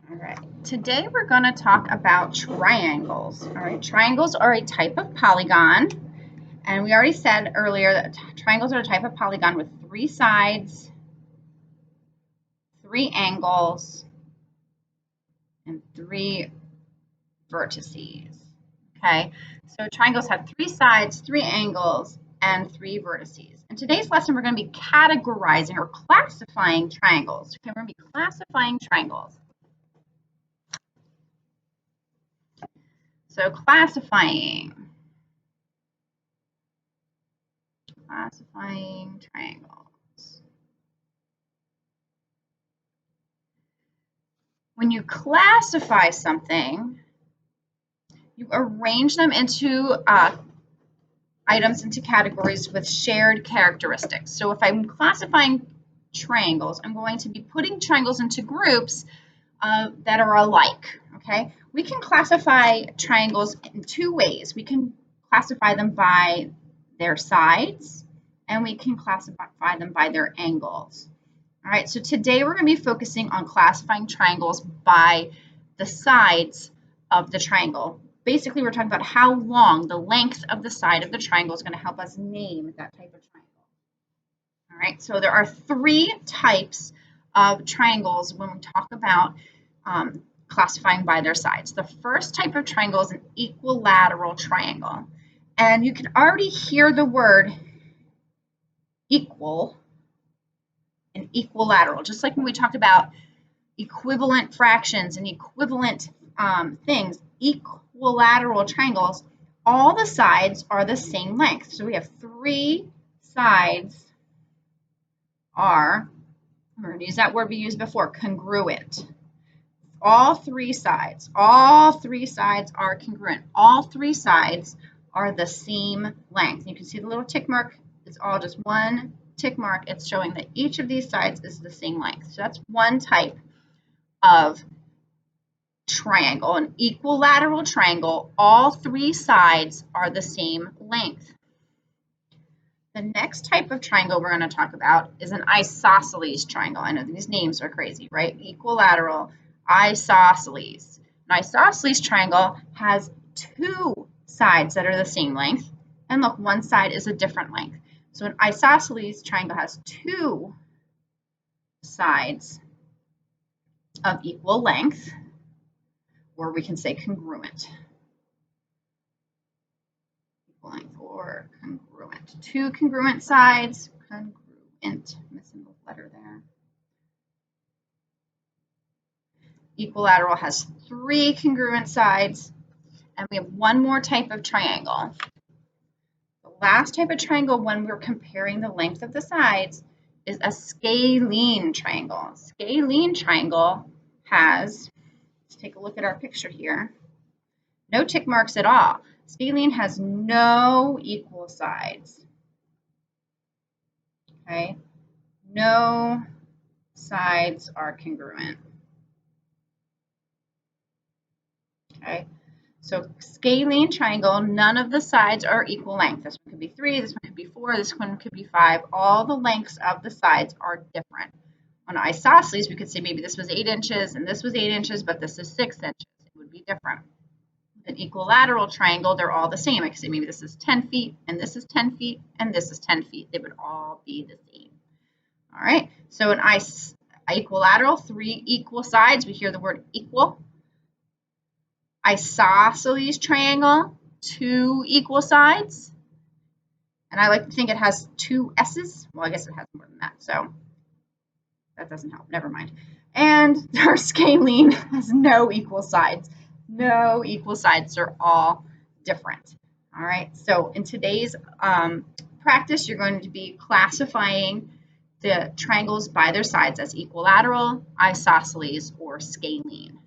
All right, today we're going to talk about triangles. All right, triangles are a type of polygon, and we already said earlier that triangles are a type of polygon with 3 sides, 3 angles, and 3 vertices. Okay, so triangles have 3 sides, 3 angles, and 3 vertices. In today's lesson, we're going to be categorizing or classifying triangles. Okay, we're going to be classifying triangles. So classifying triangles. When you classify something, you arrange them into items into categories with shared characteristics. So if I'm classifying triangles, I'm going to be putting triangles into groups that are alike. Okay, we can classify triangles in 2 ways. We can classify them by their sides, and we can classify them by their angles. All right, so today we're going to be focusing on classifying triangles by the sides of the triangle. Basically, we're talking about how long, the length of the side of the triangle is going to help us name that type of triangle. All right, so there are 3 types of triangles when we talk about classifying by their sides. The first type of triangle is an equilateral triangle. And you can already hear the word equal and equilateral, just like when we talked about equivalent fractions and equivalent things. Equilateral triangles, all the sides are the same length. So we have 3 sides are, we're going to use that word we used before, congruent. All 3 sides are congruent. All 3 sides are the same length. You can see the little tick mark. It's all just one tick mark. It's showing that each of these sides is the same length. So that's one type of triangle, an equilateral triangle. All 3 sides are the same length. The next type of triangle we're going to talk about is an isosceles triangle. I know these names are crazy, right? Equilateral, isosceles. An isosceles triangle has 2 sides that are the same length, and look, one side is a different length. So an isosceles triangle has 2 sides of equal length, or we can say congruent. Equal length or congruent. 2 congruent sides, congruent, missing the letter there. Equilateral has 3 congruent sides, and we have one more type of triangle. The last type of triangle when we're comparing the length of the sides is a scalene triangle. Scalene triangle has, let's take a look at our picture here, no tick marks at all. Scalene has no equal sides. Okay, no sides are congruent. Okay, so scalene triangle, none of the sides are equal length. This one could be 3, this one could be 4, this one could be 5. All the lengths of the sides are different. On isosceles, we could say maybe this was 8 inches and this was 8 inches, but this is 6 inches. It would be different. An equilateral triangle, they're all the same. I could say maybe this is 10 feet and this is 10 feet and this is 10 feet. They would all be the same. All right, so an equilateral, 3 equal sides. We hear the word equal. Isosceles triangle, 2 equal sides. And I like to think it has 2 S's. Well, I guess it has more than that, so that doesn't help. Never mind. And our scalene has no equal sides. No equal sides. They're all different. All right, so in today's practice, you're going to be classifying the triangles by their sides as equilateral, isosceles, or scalene.